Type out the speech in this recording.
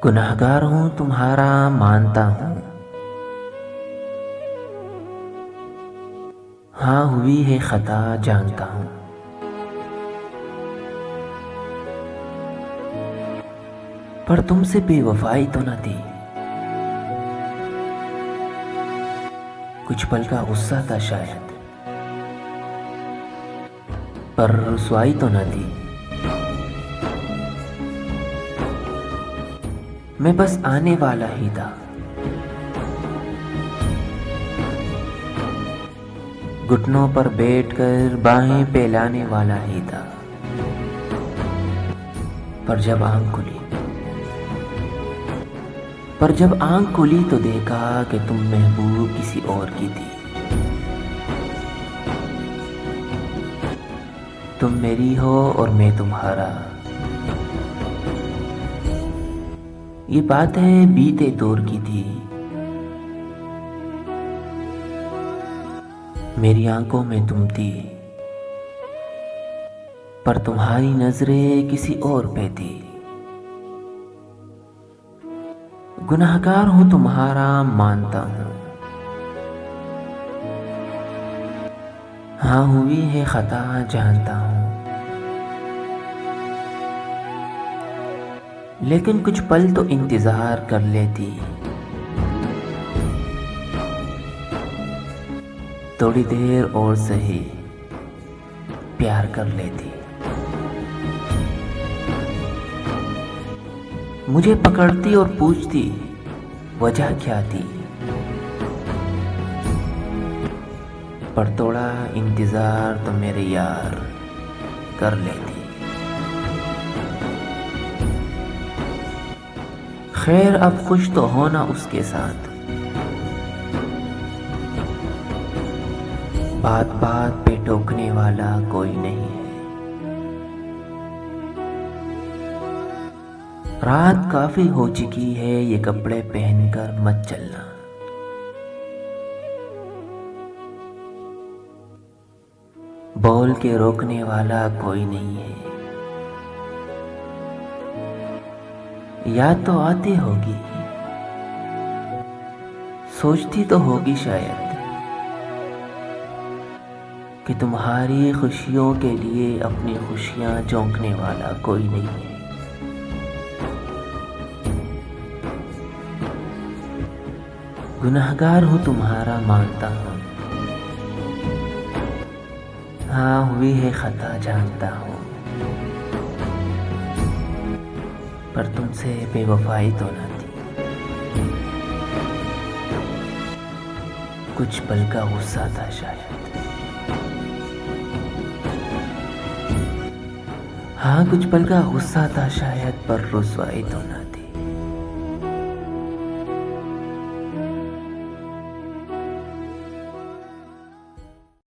गुनहगार हूँ तुम्हारा मानता हूँ। हाँ हुई है खता जानता हूँ। पर तुमसे बेवफाई तो न थी। कुछ पल का गुस्सा था शायद, पर रुसवाई तो न थी। मैं बस आने वाला ही था। घुटनों पर बैठकर बाहें फैलाने वाला ही था। पर जब आंख खुली तो देखा कि तुम महबूब किसी और की थी। तुम मेरी हो और मैं तुम्हारा। ये बात है बीते दौर की थी। मेरी आंखों में तुम थी, पर तुम्हारी नजरें किसी और पे थी। गुनहगार हूं तुम्हारा मानता हूं। हाँ हुई है खता जानता हूं। लेकिन कुछ पल तो इंतजार कर लेती। थोड़ी देर और सही प्यार कर लेती। मुझे पकड़ती और पूछती वजह क्या थी। पर थोड़ा इंतजार तो मेरे यार कर लेती। खैर अब खुश तो होना उसके साथ। बात बात पे टोकने वाला कोई नहीं है। रात काफी हो चुकी है, ये कपड़े पहनकर मत चलना। बोल के रोकने वाला कोई नहीं है। याद तो आती होगी, सोचती तो होगी शायद कि तुम्हारी खुशियों के लिए अपनी खुशियां झोंकने वाला कोई नहीं है। गुनहगार हूं तुम्हारा मानता हूं। हाँ हुई है खता जानता हूं। पर तुमसे बेवफाई तो न थी। कुछ पल का गुस्सा था शायद। हाँ कुछ पल का गुस्सा था शायद, पर रुसवाई तो न थी।